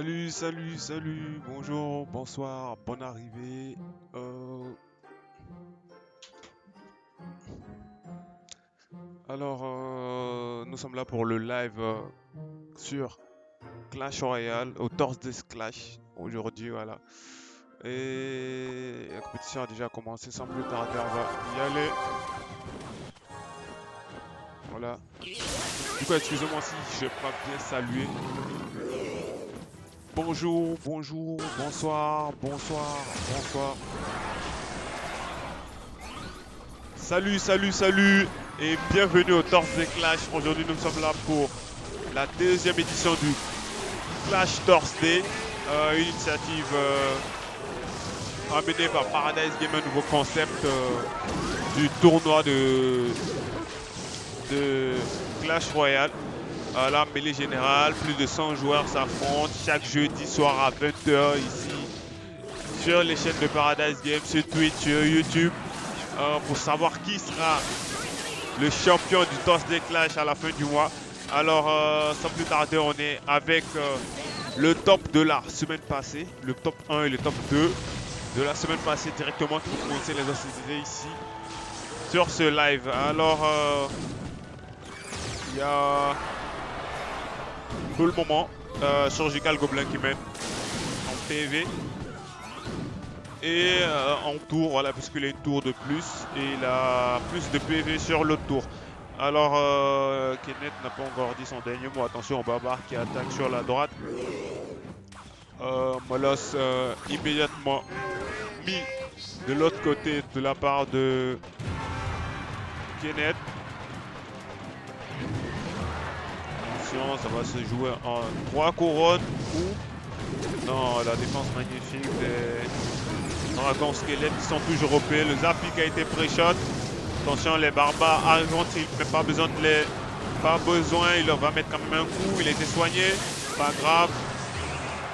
Salut, salut, salut, bonjour, bonsoir, bonne arrivée. Euh, nous sommes là pour le live sur Clash Royale, au Thursday Clash, aujourd'hui, voilà. Et la compétition a déjà commencé, sans plus tarder, on va y aller. Voilà. Du coup, excusez-moi si je n'ai pas bien salué. Bonjour, bonjour, bonsoir, bonsoir, bonsoir. Salut, salut, salut et bienvenue au Thursday Clash. Aujourd'hui, nous sommes là pour la deuxième édition du Clash Thursday, une initiative amenée par Paradise Game, un nouveau concept du tournoi de Clash Royale. La mêlée générale, plus de 100 joueurs s'affrontent chaque jeudi soir à 20h ici sur les chaînes de Paradise Game, sur Twitch, sur YouTube, pour savoir qui sera le champion du Thursday Clash à la fin du mois. Alors, sans plus tarder, on est avec le top de la semaine passée, le top 1 et le top 2 de la semaine passée directement qui vont commencer les hostilités ici sur ce live. Alors, il y a pour le moment Surgical Goblin qui mène en PV. Et en tour, voilà, puisqu'il a une tour de plus et il a plus de PV sur l'autre tour. Alors, Kenneth n'a pas encore dit son dernier mot. Attention au barbare qui attaque sur la droite. Molos immédiatement mis de l'autre côté de la part de Kenneth. Attention, ça va se jouer en 3 couronnes ou... Non, la défense magnifique des dragons squelettes qui sont toujours OP. Le Zappi qui a été pré-shot. Attention, les barbares arrivent, il n'a pas besoin de les... Pas besoin, il leur va mettre quand même un coup. Il a été soigné, pas grave.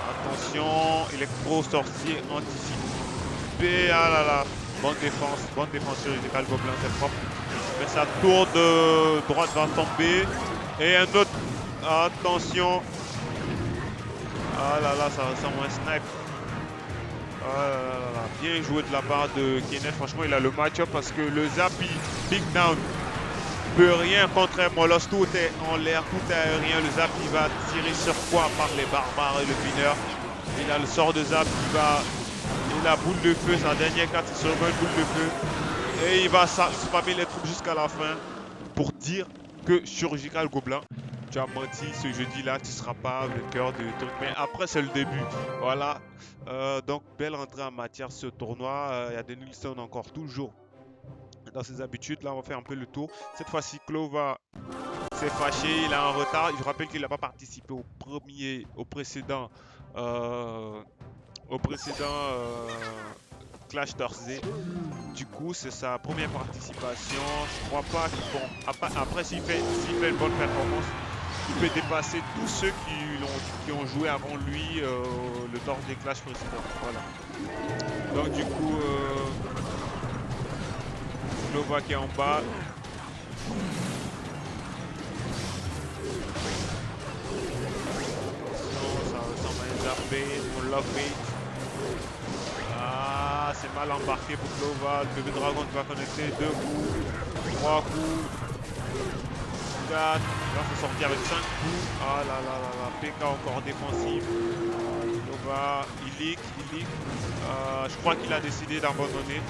Attention, électro sorcier anticipé. Ah là là, bonne défense chirurgicale Gobelin, c'est propre. Mais sa tour de droite va tomber. Et un autre, attention. Ah là là, ça ressemble à un snipe. Ah là là là, bien joué de la part de Kenneth. Franchement, il a le match-up parce que le Zappi Big Down peut rien contre Molos. Tout est en l'air, tout est aérien. Le Zappi va tirer sur quoi par les barbares et le pineur. Il a le sort de Zap qui va. Il a boule de feu, sa dernière carte, il se remet une boule de feu. Et il va spammer les troupes jusqu'à la fin pour dire que Chirurgical Gobelin, tu as menti ce jeudi-là, tu ne seras pas vainqueur de truc. Mais après, c'est le début. Voilà. Donc, belle entrée en matière ce tournoi. Il y a des Nilsson encore toujours dans ses habitudes. Là, on va faire un peu le tour. Cette fois-ci, Clova s'est fâché, il est en retard. Je rappelle qu'il n'a pas participé au précédent Clash Thursday. Du coup, c'est sa première participation. Je crois pas qu'il après, s'il fait une bonne performance, il peut dépasser tous ceux qui ont joué avant lui le Thursday Clash précédent. Voilà. Donc du coup, Nova qui est en bas. Ça ressemble à un Zarbait, mon Love Bait. Ah, c'est mal embarqué pour Clova. Le bébé dragon va connecter 2 coups, 3 coups, 4. Il va se sortir avec 5 coups. Ah là là là là. PK encore défensif. Clova, il leak. Je crois qu'il a décidé d'abandonner.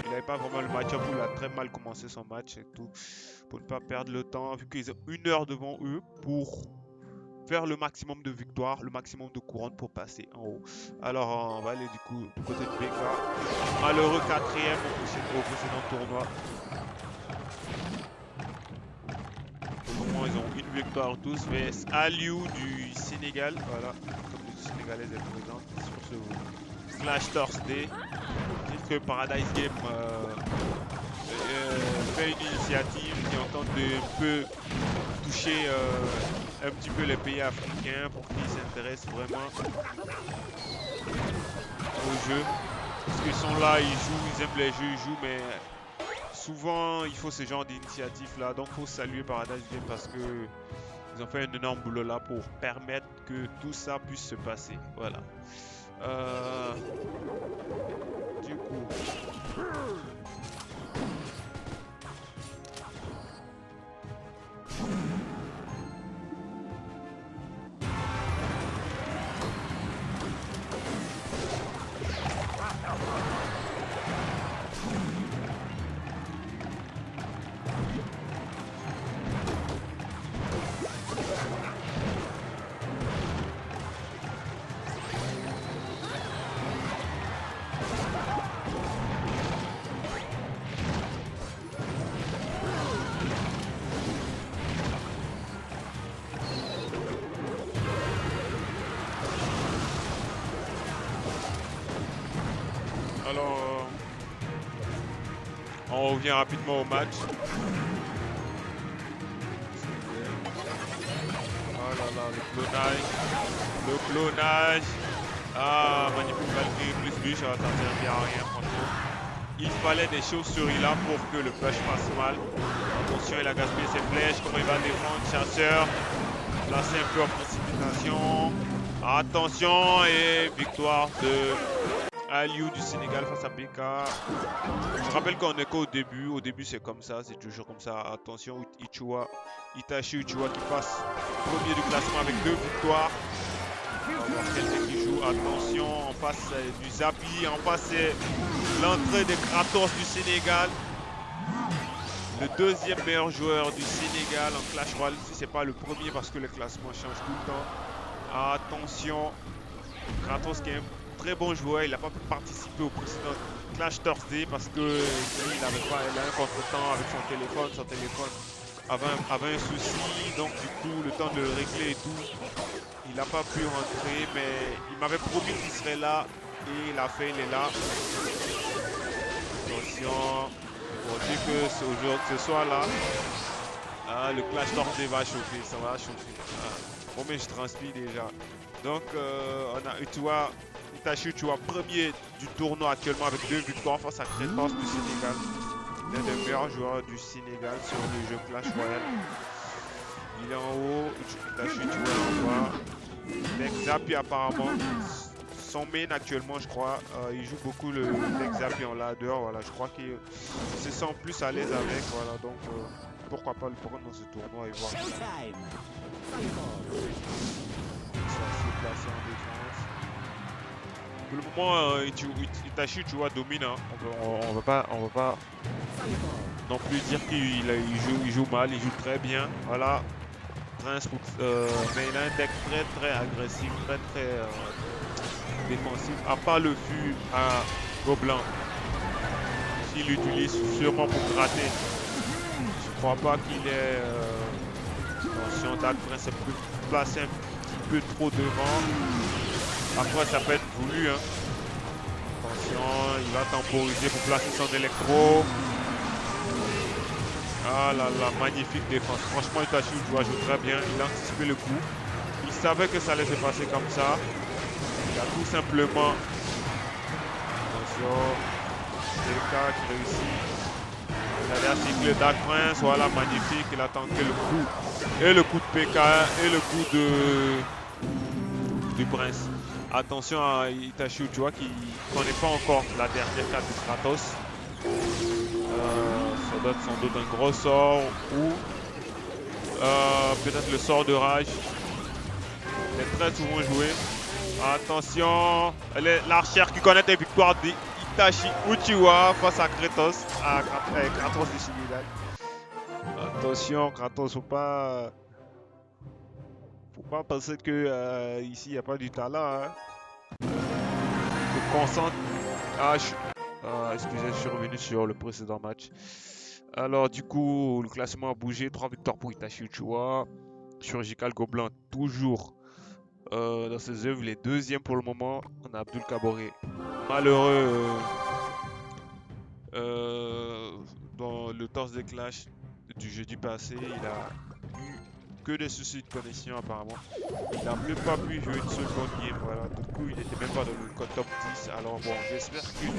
Il n'avait pas vraiment le match-up, il a très mal commencé son match et tout. Pour ne pas perdre le temps, vu qu'ils ont 1 heure devant eux pour faire le maximum de victoires, le maximum de couronnes pour passer en haut. Alors on va aller du coup du côté de BK. Malheureux 4ème au précédent tournoi. Pour le moment ils ont une victoire tous. VS Aliou du Sénégal. Voilà, comme le Sénégalais est présent sur ce Clash Thursday. Dites que Paradise Game fait une initiative qui entend de un peu toucher un petit peu les pays africains pour qu'ils s'intéressent vraiment au jeu. Parce qu'ils sont là, ils jouent, ils aiment les jeux, ils jouent, mais souvent il faut ce genre d'initiative là. Donc il faut saluer Paradise Game parce que Ils ont fait un énorme boulot là pour permettre que tout ça puisse se passer. Voilà. Du coup... Alors, on revient rapidement au match. Oh là là, le clonage. Ah, magnifique Valkyrie plus ça ne servir à rien, franchement. Il fallait des chauves-souris là pour que le flash passe mal. Attention, il a gaspillé ses flèches. Comment il va défendre? Chasseur. Placé un peu en précipitation. Attention, et victoire de Aliou du Sénégal face à PK. Je rappelle qu'on est qu'au début. Au début, c'est comme ça. C'est toujours comme ça. Attention, Itachi Uchiwa qui passe premier du classement avec 2 victoires. On va voir quelqu'un qui joue. Attention, en face c'est du Zapi. En face, c'est l'entrée de Kratos du Sénégal. Le deuxième meilleur joueur du Sénégal en Clash Royale. Si c'est pas le premier parce que le classement change tout le temps. Attention, Kratos qui est un très bon joueur. Il n'a pas pu participer au précédent Clash Thursday parce que lui, il avait un contretemps avec son téléphone. Son téléphone avait un souci. Donc du coup, le temps de le régler et tout, il n'a pas pu rentrer. Mais il m'avait promis qu'il serait là. Et il a fait, il est là. Attention. On dit que ce soir là, le Clash Thursday va chauffer, ça va chauffer. Bon, mais je transpire déjà. Donc, on a Itachi Uchiwa premier du tournoi actuellement avec 2 victoires face à Kratos du Sénégal. L'un des meilleurs joueurs du Sénégal sur le jeu Clash Royale. Il est en haut, Itachi Uchiwa en bas. Nexapi apparemment. Son main actuellement, je crois, il joue beaucoup le Nexapi en ladder. Voilà, je crois qu'il se sent plus à l'aise avec. Voilà, donc pourquoi pas le prendre dans ce tournoi et voir. Placé en défense. Pour le moment, Itachi, tu vois, domine. Hein. On va pas non plus dire qu'il joue mal. Il joue très bien. Voilà. Prince, mais il a un deck très agressif, très défensif, à part le fût à Gobelin, s'il l'utilise sûrement pour gratter. Je crois pas qu'il est attention, Dark Prince est placé un petit peu trop devant. Après ça peut être voulu, hein. Attention, il va temporiser pour placer son électro. Ah là là, magnifique défense. Franchement, Itachi Uchiwa joue très bien. Il a anticipé le coup. Il savait que ça allait se passer comme ça. Il a tout simplement, attention, PK qui réussit. Il a cyclé Dark Prince, voilà, magnifique. Il a tanké le coup. Et le coup de PK et le coup du Prince. Attention à Itachi Uchiwa qui ne connaît pas encore la dernière carte de Kratos. Ça doit être sans doute un gros sort ou peut-être le sort de rage. Il est très souvent joué. Attention, l'archère qui connaît les victoires d'Itachi Uchiwa face à Kratos, Kratos du Sénégal. Attention, Kratos, faut pas penser que ici il n'y a pas du talent. Hein. Se concentre. Excusez, je suis revenu sur le précédent match. Alors du coup, le classement a bougé. 3 victoires pour Itachi Uchiwa. Surgical Gobelin toujours dans ses œuvres. Les deuxièmes pour le moment. On a Abdul Kaboré. Malheureux dans le torse de clash du jeudi passé. Il a eu que des soucis de connexion apparemment. Il n'a même pas pu jouer une seule bonne game. Voilà. Du coup, il n'était même pas dans le top 10. Alors bon, j'espère qu'il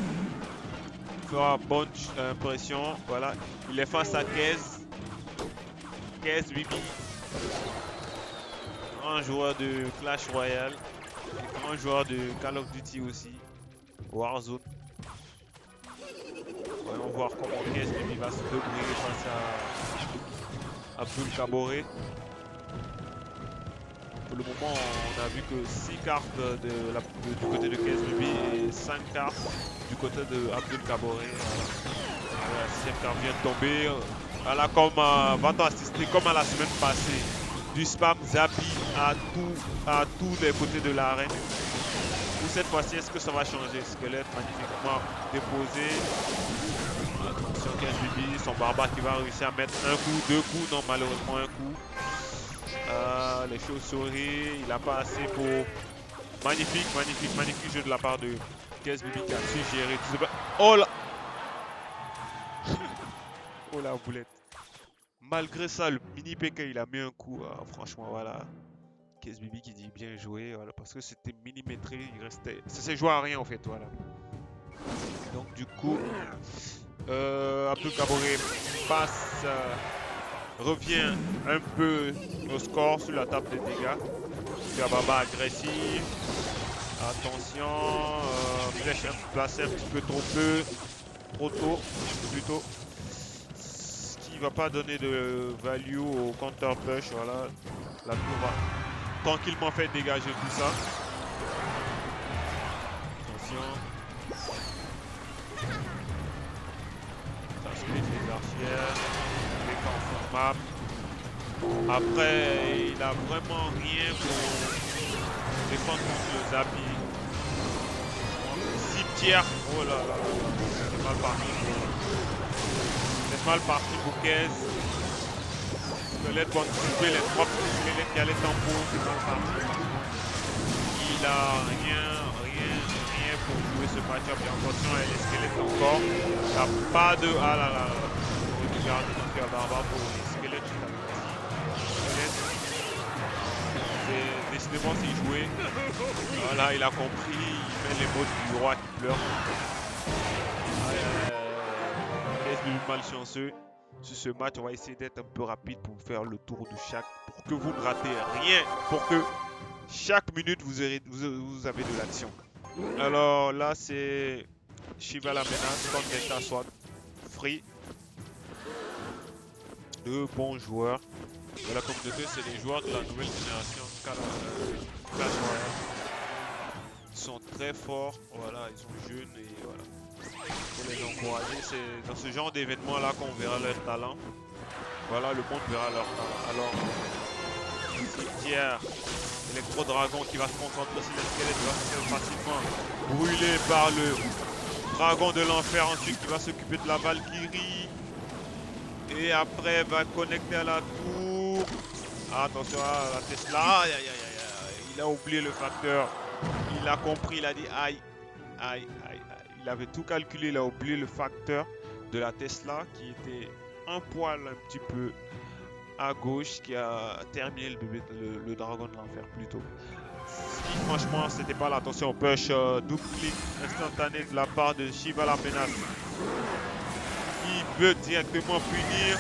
fera bonne impression. Voilà, il est face à Kez Bibi. grand joueur de Clash Royale, et grand joueur de Call of Duty aussi, Warzone. Voyons voir comment KSBB va se débrouiller face à Abdul Kaboré. Pour le moment, on a vu que 6 cartes du côté de KSBB et 5 cartes du côté de Abdul Kaboré. La 6e carte vient de tomber. Voilà, comme va-t-on assister comme à la semaine passée, du spam Zappy à tous les côtés de l'arène. Pour cette fois-ci, est-ce que ça va changer? Squelette magnifiquement déposé. Attention KSBB, son barbare qui va réussir à mettre un coup, 2 coups, non malheureusement un coup. Les chauves-souris, il n'a pas assez pour... Magnifique jeu de la part de KSBB qui a su gérer tout ça. Oh là! Oh la boulette. Malgré ça, le mini PK il a mis un coup. Franchement, voilà. KSBB qui dit bien joué. Voilà, parce que c'était millimétré. Il restait. Ça s'est joué à rien en fait. Voilà. Donc, du coup, Abdul Kaboré passe. Revient un peu au score sur la table des dégâts. Kababa agressif. Attention. Flèche placée un petit peu trop tôt plutôt. Ce qui va pas donner de value au counter push. Voilà. La tour va tranquillement faire dégager tout ça. Attention. Ça split les archères. Map. Après, il a vraiment rien pour défendre contre le Zappy. Cimetière. Oh là là, c'est mal parti. C'est mal parti pour Kez. Squelette pour anticiper les 3 squelettes qui allaient tempo. C'est mal parti. Il a rien pour jouer ce match-up. Et attention, les squelettes encore. Il n'y a pas de. Ah là là là. Regardez donc barbare pour les squelettes. C'est décidément c'est joué. Voilà, il a compris. Il met les mots du roi qui pleure. KSBB malchanceux. Sur ce match, on va essayer d'être un peu rapide pour faire le tour de chaque. Pour que vous ne ratez rien. Pour que chaque minute vous avez de l'action. Alors là, c'est Shiva la menace contre Delta Sword Free. De bons joueurs de la communauté, c'est les joueurs de la nouvelle génération Clash Royale. Ils sont très forts, voilà, ils sont jeunes et voilà. Pour les encourager, c'est dans ce genre d'événement là qu'on verra leur talent. Voilà, le monde verra leur talent. Alors, Cimetière, Électro-Dragon qui va se concentrer sur les squelettes, qui va se faire facilement brûlé par le dragon de l'enfer, ensuite qui va s'occuper de la Valkyrie. Et après, va connecter à la tour. Attention à la Tesla. Aïe, aïe, aïe, aïe. Il a oublié le facteur. Il a compris, il a dit aïe, aïe, aïe, aïe. Il avait tout calculé, il a oublié le facteur de la Tesla qui était un poil un petit peu à gauche, qui a terminé le dragon de l'enfer plutôt. Si franchement, c'était pas l'attention au push, double clic instantané de la part de Shiva la menace. Il veut directement punir.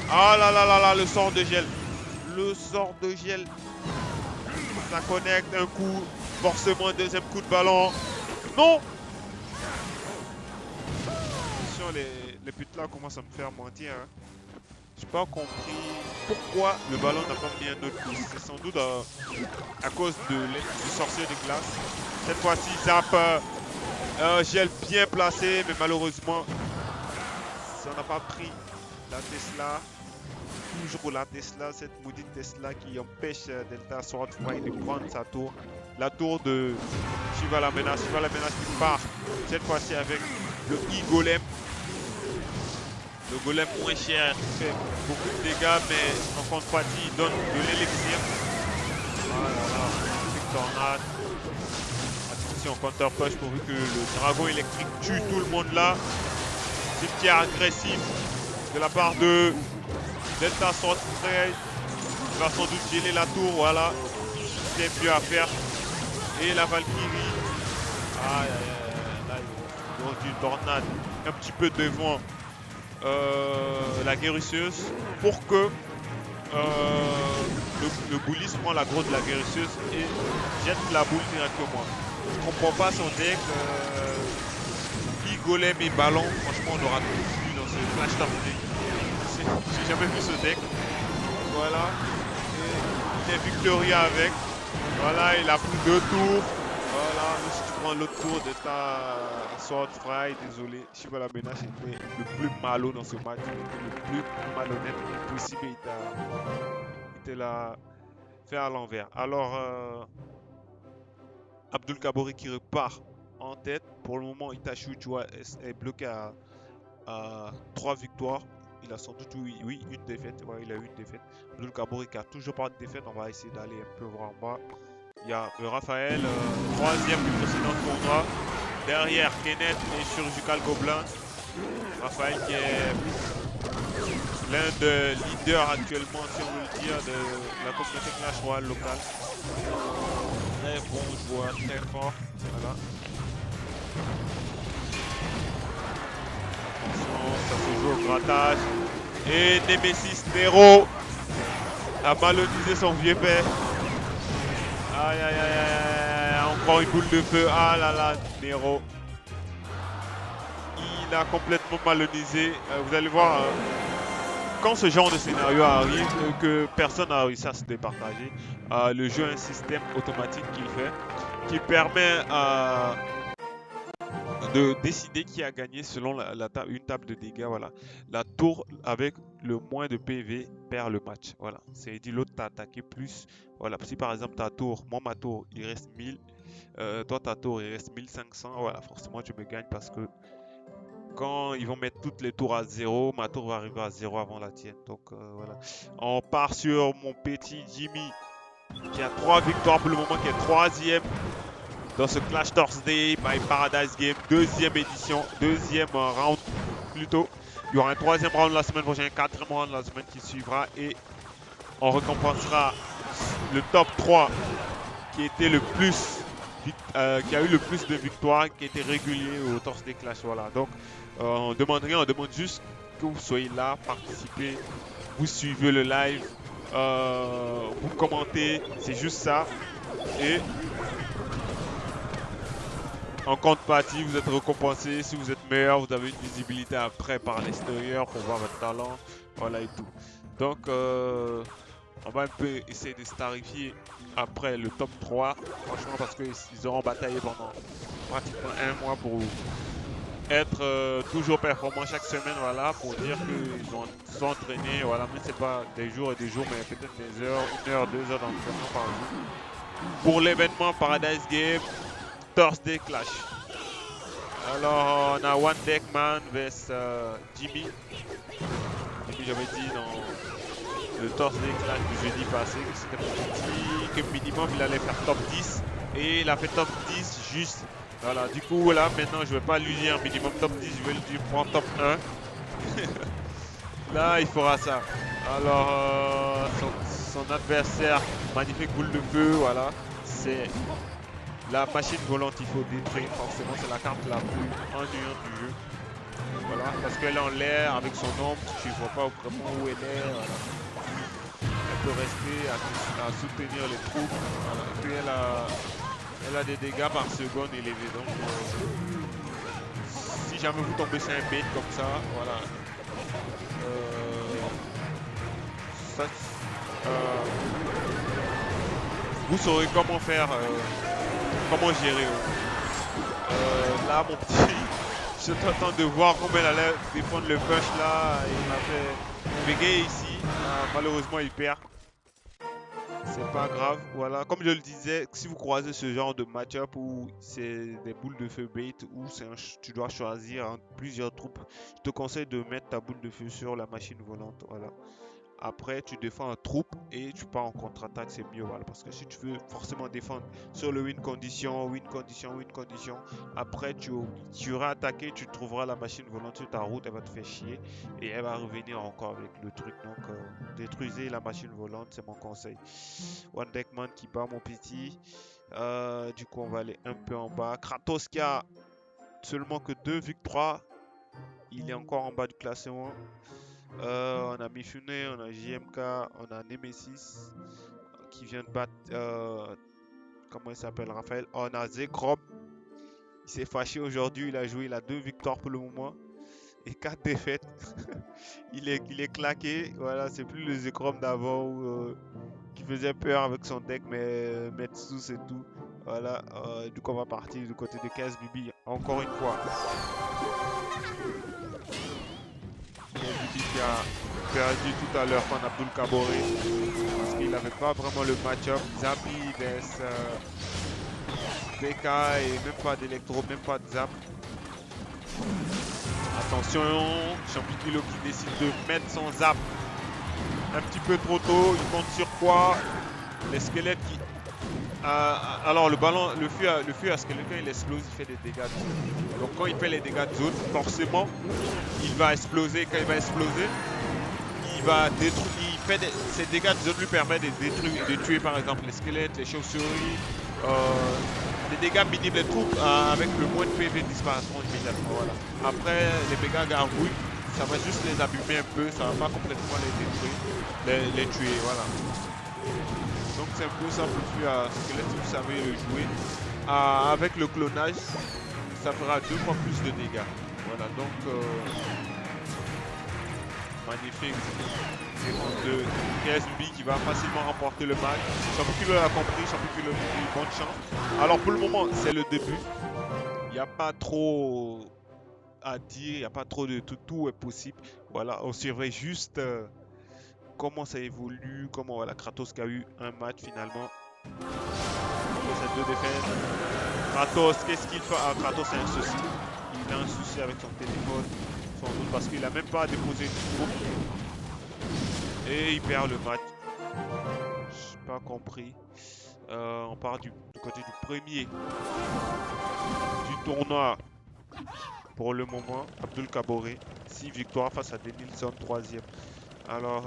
Ah là là là là, le sort de gel. Le sort de gel. Ça connecte un coup. Forcément, un deuxième coup de ballon. Non! Attention, les putes là commencent à me faire mentir. Hein. J'ai pas compris pourquoi le ballon n'a pas mis un autre coup. C'est sans doute à cause du sorcier de glace. Cette fois-ci, Zap. Gel bien placé, mais malheureusement, ça n'a pas pris la Tesla. Toujours la Tesla, cette maudite Tesla qui empêche Delta Sword Free de prendre sa tour. La tour de Shiva la menace. Shiva la menace qui part cette fois-ci avec le E-Golem. Le golem moins cher qui fait beaucoup de dégâts, mais en contrepartie, il donne de l'élixir. Voilà, tornade. Attention, counter push pourvu que le dragon électrique tue tout le monde là. Cimetière agressif de la part de Delta Sword Free. Il va sans doute geler la tour, voilà. C'est mieux à faire. Et la Valkyrie. Aïe aïe aïe, là il y a une tornade un petit peu devant la guérisseuse pour que le bully se prend l'aggro de la guérisseuse et jette la boule directement. Je comprends pas son deck. Golem et ballon, franchement on aura tout vu dans ce flash tornado. J'ai jamais vu ce deck. Voilà. Et il est Victoria avec. Voilà, il a pris 2 tours. Voilà, mais si tu prends l'autre tour de ta Sword Fry, désolé, Shiva Labena était le plus malo dans ce match. Il était le plus malhonnête possible. Il était là fait à l'envers. Alors, Abdul Kabori qui repart en tête. Pour le moment, Itachi Uchiwa est bloqué à 3 victoires. Il a sans doute oui, une défaite. Ouais, il a eu une défaite. Abdul Kabori qui a toujours pas de défaite. On va essayer d'aller un peu voir en bas. Il y a Raphaël, troisième du précédent tournoi. Derrière, Kenneth et Surgical Goblin. Raphaël qui est l'un des leaders actuellement, si on veut le dire, de la communauté Clash Royale locale. Très bon joueur, très fort. Voilà. Attention, ça se joue au grattage. Et Nemesis Nero a malonisé son vieux père. Aïe aïe aïe aïe, encore une boule de feu. Ah là là, Nero. Il a complètement malonisé. Vous allez voir, quand ce genre de scénario arrive, que personne n'a réussi à se départager, le jeu a un système automatique qu'il fait, qui permet de décider qui a gagné selon une table de dégâts. Voilà. La tour avec le moins de PV perd le match. Voilà. C'est dit l'autre t'a attaqué plus. Voilà. Si par exemple ta tour, moi ma tour, il reste 1000. Toi ta tour, il reste 1500. Voilà. Forcément tu me gagnes parce que quand ils vont mettre toutes les tours à 0, ma tour va arriver à 0 avant la tienne. Donc voilà. On part sur mon petit Jimmy qui a 3 victoires pour le moment, qui est 3e dans ce Clash Thursday by Paradise Game, deuxième édition, deuxième round plutôt. Il y aura un 3e round la semaine prochaine, un 4e round la semaine qui suivra et on récompensera le top 3 qui était le plus, qui a eu le plus de victoires, qui était régulier au Thursday Clash. Voilà. Donc on demande rien, on demande juste que vous soyez là, participez, vous suivez le live, vous commentez, c'est juste ça. Et en contrepartie, vous êtes récompensé. Si vous êtes meilleur, vous avez une visibilité après par l'extérieur pour voir votre talent. Voilà et tout. Donc, on va un peu essayer de starifier après le top 3. Franchement, parce qu'ils auront bataillé pendant pratiquement un mois pour être toujours performants chaque semaine. Voilà, pour dire qu'ils sont entraînés. Voilà, mais c'est pas des jours et des jours, mais peut-être des heures, 1 heure, 2 heures d'entraînement par jour. Pour l'événement Paradise Game Thursday Clash. Alors on a One Deckman vs Jimmy. Jimmy, j'avais dit dans le Thursday Clash du jeudi passé que c'était petit, que minimum il allait faire top 10 et il a fait top 10 juste. Voilà, du coup là maintenant je vais pas lui dire minimum top 10, je vais lui prendre top 1. Là il fera ça. Alors son adversaire, magnifique boule de feu, voilà, c'est la machine volante. Il faut détruire, forcément c'est la carte la plus ennuyante du jeu. Voilà, parce qu'elle est en l'air avec son ombre, tu vois pas vraiment où elle est. Voilà. Elle peut rester à soutenir les troupes. Voilà. Et puis elle a des dégâts par seconde élevés. Donc si jamais vous tombez sur un bait comme ça, voilà. Vous saurez comment faire, comment gérer. Là mon petit, je t'attends de voir comment elle allait défendre le punch là. Il m'a fait bégayer ici. Malheureusement il perd. C'est pas grave. Voilà, comme je le disais, si vous croisez ce genre de match-up où c'est des boules de feu bait, où tu dois choisir entre plusieurs troupes, je te conseille de mettre ta boule de feu sur la machine volante. Voilà. Après, tu défends en troupe et tu pars en contre-attaque, c'est mieux. Voilà. Parce que si tu veux forcément défendre sur le win condition, après tu iras attaquer, tu trouveras la machine volante sur ta route, elle va te faire chier et elle va revenir encore avec le truc. Donc, détruisez la machine volante, c'est mon conseil. One Deckman qui bat mon petit. Du coup, on va aller un peu en bas. Kratos qui a seulement que 2 victoires. Il est encore en bas du classement. On a Mifune, on a JMK, on a Nemesis qui vient de battre, comment il s'appelle, Raphaël. On a Zekrom, il s'est fâché aujourd'hui, il a joué, il a 2 victoires pour le moment et 4 défaites. il est claqué, voilà, c'est plus le Zekrom d'avant qui faisait peur avec son deck, mais Metsu c'est tout. Voilà, du coup on va partir du côté de 15 Bibi encore une fois. Bibi qui a perdu tout à l'heure contre Abdul Kaboré parce qu'il n'avait pas vraiment le match-up. Zabi, Des, BK et même pas d'électro, même pas de Zap. Attention, Champikilo qui décide de mettre son Zap un petit peu trop tôt. Il compte sur quoi? Les squelettes qui... alors le ballon, le feu à squelette, quand il explose, il fait des dégâts de zone. Donc quand il fait les dégâts de zone, forcément, il va exploser. Quand il va exploser, il va détruire. Ces dégâts de zone lui permettent de détruire, de tuer par exemple les squelettes, les chauves-souris. Les dégâts minimes, les troupes avec le moins de PV disparaîtront immédiatement. Voilà. Après, les méga gargouilles, ça va juste les abîmer un peu, ça va pas complètement les détruire, les tuer. Voilà. Donc c'est un peu ça pour le feu à squelette si vous savez le jouer. Avec le clonage, ça fera 2 fois plus de dégâts. Voilà, donc magnifique. De KSB qui va facilement remporter le match. Champikilo l'a compris, Champikilo a eu bonne chance. Alors pour le moment, c'est le début. Il n'y a pas trop à dire, il n'y a pas trop de tout est possible. Voilà, on surveille juste comment ça évolue, comment voilà, Kratos qui a eu un match finalement. Kratos a 2 défaites. Kratos, qu'est-ce qu'il fait? Kratos a un souci. Il a un souci avec son téléphone, sans doute parce qu'il n'a même pas déposé une troupe. Et il perd le match. J'ai pas compris. On part du côté du premier du tournoi pour le moment. Abdul Kaboré, 6 victoires face à Denilson, 3e. Alors,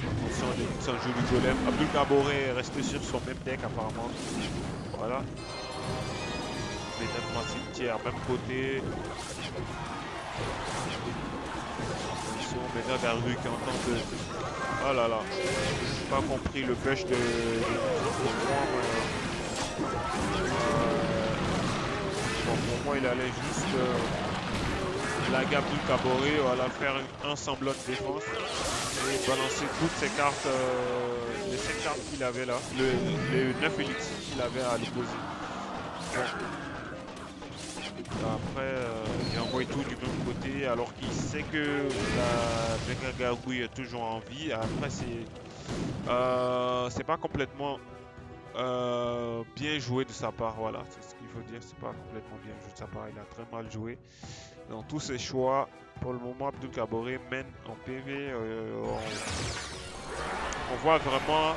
attention, Denilson joue le golem. Abdul Kaboré est resté sur son même deck apparemment. Voilà. Méthode cimetière, même côté. Maintenant Gargu qui entend de... Oh là là, j'ai pas compris le push de... Bon, pour moi il allait juste laguer Abdul Kaboré, voilà, faire un semblant de défense et balancer toutes ses cartes, les 5 cartes qu'il avait là, les 9 élixirs qu'il avait à l'opposé. Bon. Après, il envoie tout du même côté alors qu'il sait que la Benga Gargouille est toujours en vie. Après, c'est pas complètement bien joué de sa part. Voilà, c'est ce qu'il faut dire. C'est pas complètement bien joué de sa part. Il a très mal joué dans tous ses choix. Pour le moment, Abdul Kaboré mène en PV. On voit vraiment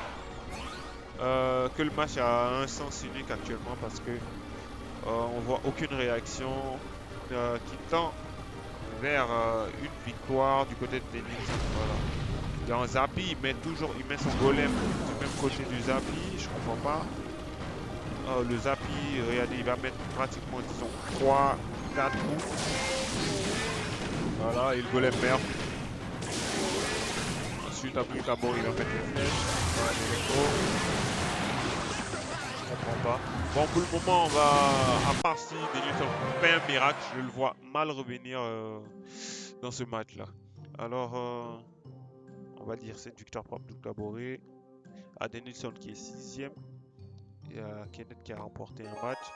que le match a un sens unique actuellement parce que on voit aucune réaction qui tend vers une victoire du côté de Denis. Voilà. Dans Zapi, il met son golem du même côté du Zapi, je comprends pas. Le Zapi, regardez, il va mettre pratiquement, disons, 3-4 coups. Voilà, et le golem meurt. Ensuite, Abdul Kaboré, il va mettre les flèches. Voilà, l'électro. Je comprends pas. Bon, pour le moment, on va, à part si Denilson fait un miracle, je le vois mal revenir dans ce match-là. Alors, on va dire cette victoire pour Abdul Kaboré. À Denilson qui est 6e. Et à Kenneth qui a remporté un match.